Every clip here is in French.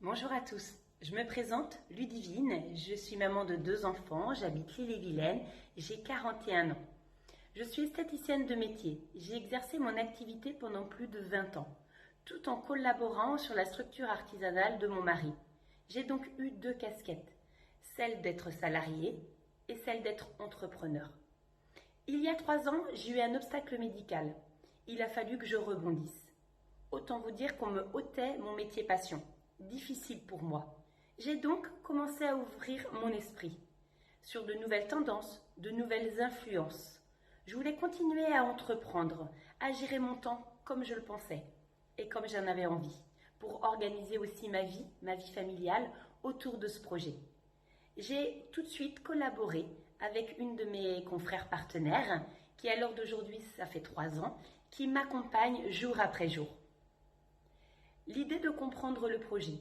Bonjour à tous, je me présente Ludivine, je suis maman de 2 enfants, j'habite l'Ille-et-Vilaine, j'ai 41 ans. Je suis esthéticienne de métier, j'ai exercé mon activité pendant plus de 20 ans, tout en collaborant sur la structure artisanale de mon mari. J'ai donc eu 2 casquettes, celle d'être salariée et celle d'être entrepreneur. Il y a 3 ans, j'ai eu un obstacle médical. Il a fallu que je rebondisse. Autant vous dire qu'on me ôtait mon métier passion. Difficile pour moi. J'ai donc commencé à ouvrir mon esprit sur de nouvelles tendances, de nouvelles influences. Je voulais continuer à entreprendre, à gérer mon temps comme je le pensais et comme j'en avais envie, pour organiser aussi ma vie familiale autour de ce projet. J'ai tout de suite collaboré avec une de mes confrères partenaires qui, à l'heure d'aujourd'hui, ça fait 3 ans, qui m'accompagne jour après jour. L'idée de comprendre le projet,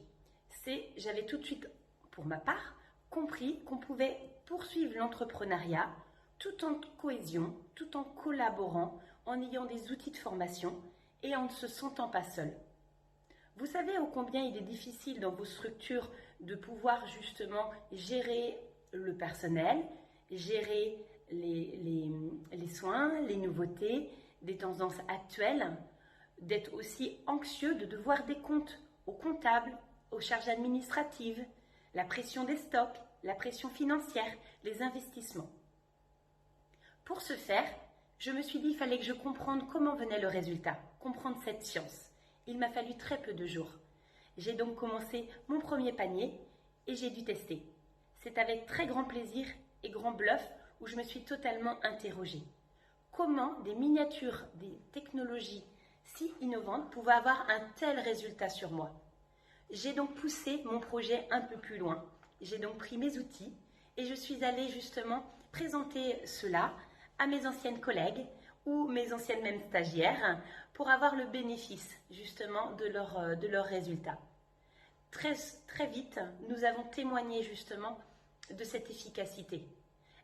j'avais tout de suite, pour ma part, compris qu'on pouvait poursuivre l'entrepreneuriat tout en cohésion, tout en collaborant, en ayant des outils de formation et en ne se sentant pas seul. Vous savez ô combien il est difficile dans vos structures de pouvoir justement gérer le personnel, gérer les soins, les nouveautés, des tendances actuelles, d'être aussi anxieux de devoir des comptes aux comptables, aux charges administratives, la pression des stocks, la pression financière, les investissements. Pour ce faire, je me suis dit qu'il fallait que je comprenne comment venait le résultat, comprendre cette science. Il m'a fallu très peu de jours. J'ai donc commencé mon premier panier et j'ai dû tester. C'est avec très grand plaisir et grand bluff où je me suis totalement interrogée. Comment des miniatures, des technologies si innovantes pouvaient avoir un tel résultat sur moi? J'ai donc poussé mon projet un peu plus loin. J'ai donc pris mes outils et je suis allée justement présenter cela à mes anciennes collègues ou mes anciennes même stagiaires pour avoir le bénéfice justement de leurs résultats. Très vite, nous avons témoigné justement de cette efficacité.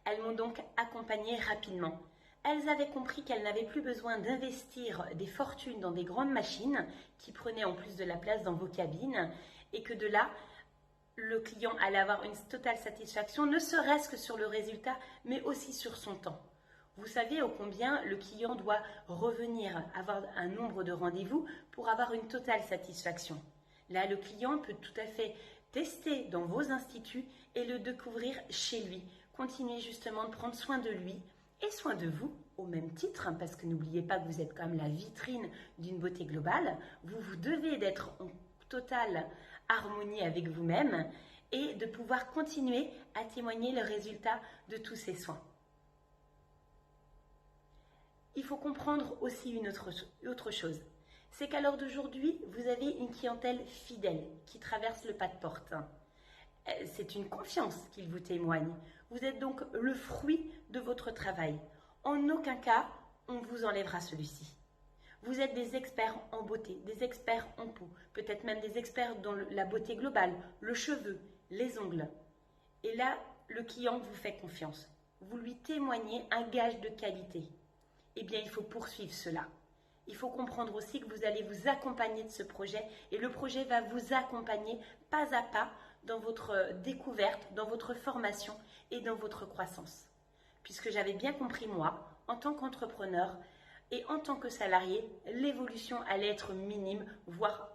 Elles m'ont donc accompagnée rapidement. Elles avaient compris qu'elles n'avaient plus besoin d'investir des fortunes dans des grandes machines qui prenaient en plus de la place dans vos cabines et que de là, le client allait avoir une totale satisfaction, ne serait-ce que sur le résultat, mais aussi sur son temps. Vous savez ô combien le client doit revenir, avoir un nombre de rendez-vous pour avoir une totale satisfaction. Là, le client peut tout à fait tester dans vos instituts et le découvrir chez lui. Continuez justement de prendre soin de lui et soin de vous au même titre, parce que n'oubliez pas que vous êtes quand même la vitrine d'une beauté globale. Vous devez d'être en totale harmonie avec vous-même et de pouvoir continuer à témoigner le résultat de tous ces soins. Il faut comprendre aussi une autre chose. C'est qu'à l'heure d'aujourd'hui, vous avez une clientèle fidèle qui traverse le pas de porte. C'est une confiance qu'il vous témoigne. Vous êtes donc le fruit de votre travail. En aucun cas, on vous enlèvera celui-ci. Vous êtes des experts en beauté, des experts en peau, peut-être même des experts dans la beauté globale, le cheveu, les ongles. Et là, le client vous fait confiance. Vous lui témoignez un gage de qualité. Eh bien, il faut poursuivre cela. Il faut comprendre aussi que vous allez vous accompagner de ce projet et le projet va vous accompagner pas à pas dans votre découverte, dans votre formation et dans votre croissance. Puisque j'avais bien compris, moi, en tant qu'entrepreneur et en tant que salarié, l'évolution allait être minime, voire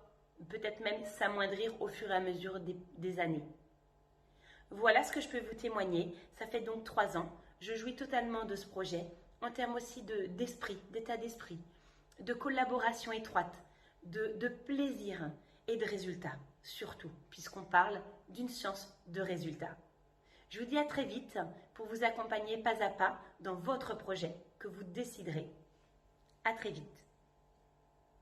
peut-être même s'amoindrir au fur et à mesure des années. Voilà ce que je peux vous témoigner. Ça fait donc 3 ans. Je jouis totalement de ce projet, en termes aussi d'esprit, d'état d'esprit, de collaboration étroite, de plaisir et de résultats, surtout, puisqu'on parle d'une science de résultats. Je vous dis à très vite pour vous accompagner pas à pas dans votre projet que vous déciderez. À très vite.